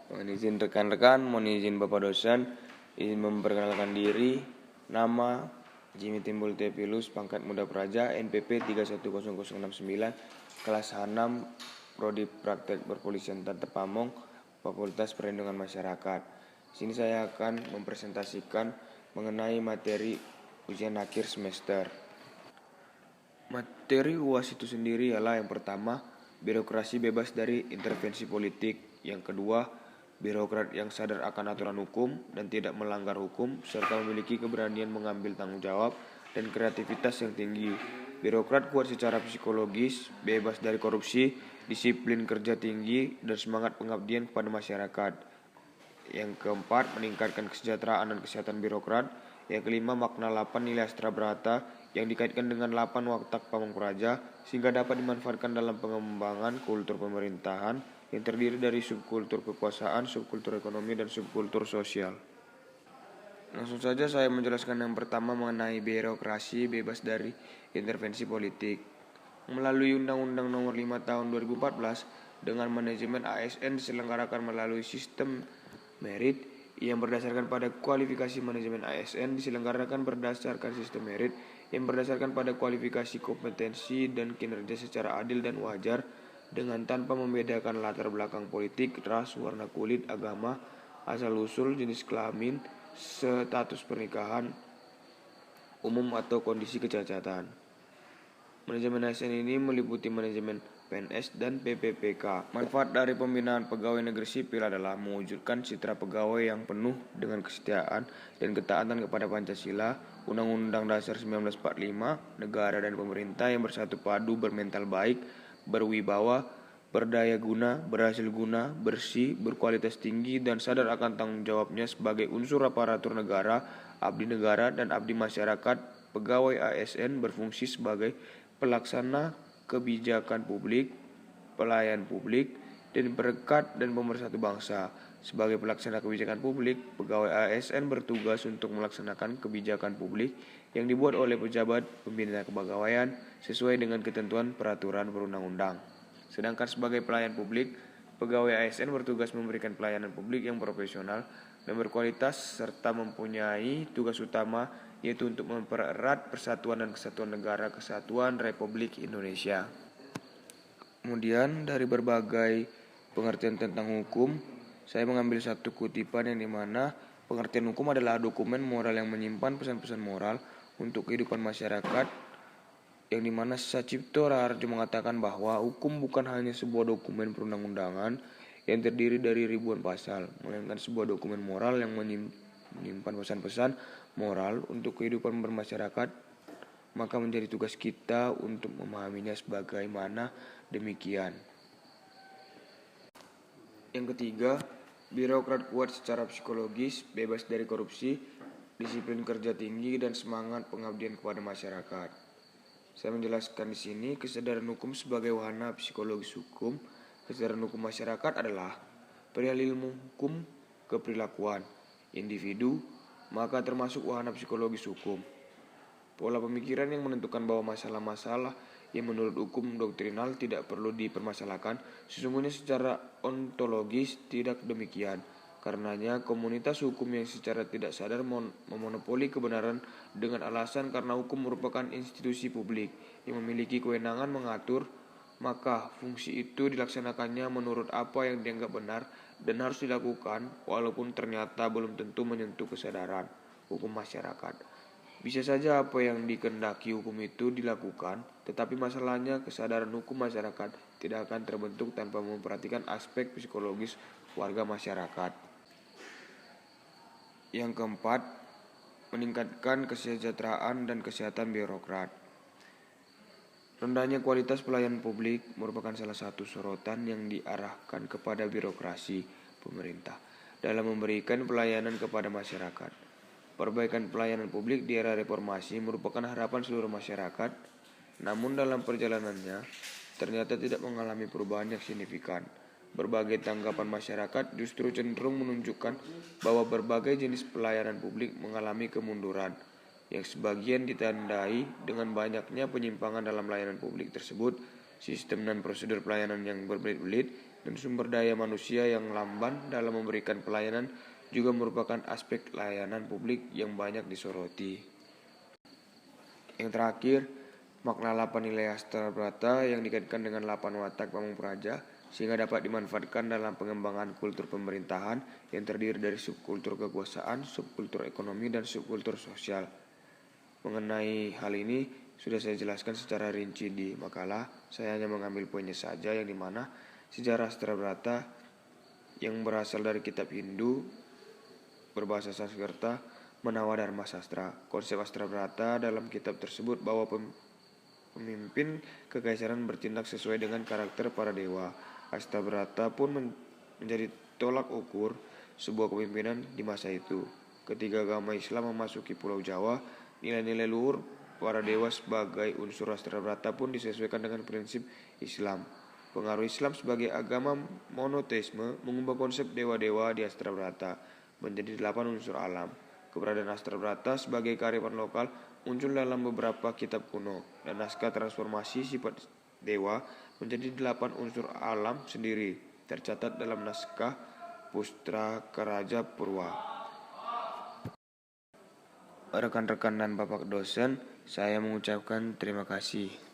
Mohon izin rekan-rekan, mohon izin Bapak dosen, izin memperkenalkan diri. Nama Jimmy Timbul Tepilus, pangkat Muda Praja, NPP 310069, kelas H6, Prodi Praktek Perpolisian Tata Pamong, Fakultas Perlindungan Masyarakat. Sini saya akan mempresentasikan mengenai materi ujian akhir semester. Materi UAS itu sendiri ialah yang pertama, birokrasi bebas dari intervensi politik. Yang kedua, birokrat yang sadar akan aturan hukum dan tidak melanggar hukum, serta memiliki keberanian mengambil tanggung jawab dan kreativitas yang tinggi. Birokrat kuat secara psikologis, bebas dari korupsi, disiplin kerja tinggi, dan semangat pengabdian kepada masyarakat. Yang keempat, meningkatkan kesejahteraan dan kesehatan birokrat. Yang kelima, makna 8 nilai Astra Brata yang dikaitkan dengan 8 watak Pamong Praja sehingga dapat dimanfaatkan dalam pengembangan kultur pemerintahan yang terdiri dari subkultur kekuasaan, subkultur ekonomi, dan subkultur sosial. Langsung saja saya menjelaskan yang pertama mengenai birokrasi bebas dari intervensi politik. Melalui Undang-Undang Nomor 5 Tahun 2014 dengan manajemen ASN diselenggarakan melalui sistem merit yang berdasarkan pada kualifikasi. Manajemen ASN diselenggarakan berdasarkan sistem merit yang berdasarkan pada kualifikasi, kompetensi, dan kinerja secara adil dan wajar dengan tanpa membedakan latar belakang politik, ras, warna kulit, agama, asal-usul, jenis kelamin, status pernikahan, umum atau kondisi kecacatan. Manajemen ASN ini meliputi manajemen PNS dan PPPK. Manfaat dari pembinaan pegawai negeri sipil adalah mewujudkan citra pegawai yang penuh dengan kesetiaan dan ketaatan kepada Pancasila, Undang-Undang Dasar 1945, negara dan pemerintah yang bersatu padu, bermental baik, berwibawa, berdaya guna, berhasil guna, bersih, berkualitas tinggi, dan sadar akan tanggung jawabnya sebagai unsur aparatur negara, abdi negara, dan abdi masyarakat. Pegawai ASN berfungsi sebagai pelaksana kebijakan publik, pelayan publik, dan perekat dan pemersatu bangsa. Sebagai pelaksana kebijakan publik, pegawai ASN bertugas untuk melaksanakan kebijakan publik yang dibuat oleh pejabat pembina kepegawaian sesuai dengan ketentuan peraturan perundang-undang. Sedangkan sebagai pelayan publik, pegawai ASN bertugas memberikan pelayanan publik yang profesional dan berkualitas serta mempunyai tugas utama yaitu untuk mempererat persatuan dan kesatuan negara kesatuan Republik Indonesia. Kemudian dari berbagai pengertian tentang hukum, saya mengambil satu kutipan yang dimana pengertian hukum adalah dokumen moral yang menyimpan pesan-pesan moral untuk kehidupan masyarakat, yang dimana Sacipto Raharjo mengatakan bahwa hukum bukan hanya sebuah dokumen perundang-undangan yang terdiri dari ribuan pasal, melainkan sebuah dokumen moral yang menyimpan pesan-pesan moral untuk kehidupan bermasyarakat. Maka menjadi tugas kita untuk memahaminya sebagaimana demikian. Yang ketiga, birokrat kuat secara psikologis, bebas dari korupsi, disiplin kerja tinggi, dan semangat pengabdian kepada masyarakat. Saya menjelaskan di sini kesadaran hukum sebagai wahana psikologis hukum. Kesadaran hukum masyarakat adalah perihal ilmu hukum keperilakuan individu, maka termasuk wahana psikologis hukum. Pola pemikiran yang menentukan bahwa masalah-masalah yang menurut hukum doktrinal tidak perlu dipermasalahkan, sesungguhnya secara ontologis tidak demikian. Karenanya komunitas hukum yang secara tidak sadar memonopoli kebenaran dengan alasan karena hukum merupakan institusi publik yang memiliki kewenangan mengatur, maka fungsi itu dilaksanakannya menurut apa yang dianggap benar dan harus dilakukan walaupun ternyata belum tentu menyentuh kesadaran hukum masyarakat. Bisa saja apa yang dikehendaki hukum itu dilakukan, tetapi masalahnya kesadaran hukum masyarakat tidak akan terbentuk tanpa memperhatikan aspek psikologis warga masyarakat. Yang keempat, meningkatkan kesejahteraan dan kesehatan birokrat. Rendahnya kualitas pelayanan publik merupakan salah satu sorotan yang diarahkan kepada birokrasi pemerintah dalam memberikan pelayanan kepada masyarakat. Perbaikan pelayanan publik di era reformasi merupakan harapan seluruh masyarakat, namun dalam perjalanannya ternyata tidak mengalami perubahan yang signifikan. Berbagai tanggapan masyarakat justru cenderung menunjukkan bahwa berbagai jenis pelayanan publik mengalami kemunduran, yang sebagian ditandai dengan banyaknya penyimpangan dalam layanan publik tersebut, sistem dan prosedur pelayanan yang berbelit-belit, dan sumber daya manusia yang lamban dalam memberikan pelayanan juga merupakan aspek layanan publik yang banyak disoroti. Yang terakhir, makna 8 nilai Astra Brata yang dikaitkan dengan 8 watak Pamung Praja sehingga dapat dimanfaatkan dalam pengembangan kultur pemerintahan yang terdiri dari subkultur kekuasaan, subkultur ekonomi, dan subkultur sosial. Mengenai hal ini sudah saya jelaskan secara rinci di makalah. Saya hanya mengambil poinnya saja, yang dimana sejarah Astra Brata yang berasal dari kitab Hindu berbahasa Sanskerta Manawa Dharma Sastra. Konsep Astra Brata dalam kitab tersebut bahwa pemimpin kekaisaran bertindak sesuai dengan karakter para dewa. Astra Brata pun menjadi tolak ukur sebuah kepemimpinan di masa itu. Ketika agama Islam memasuki Pulau Jawa, nilai-nilai luhur para dewa sebagai unsur Astra Brata pun disesuaikan dengan prinsip Islam. Pengaruh Islam sebagai agama monoteisme mengubah konsep dewa-dewa di Astra Brata menjadi 8 unsur alam. Keberadaan Astra Brata sebagai kearifan lokal muncul dalam beberapa kitab kuno dan naskah transformasi sifat dewa menjadi 8 unsur alam sendiri tercatat dalam naskah Pustra-Karaja Purwa. Rekan-rekan dan Bapak dosen, saya mengucapkan terima kasih.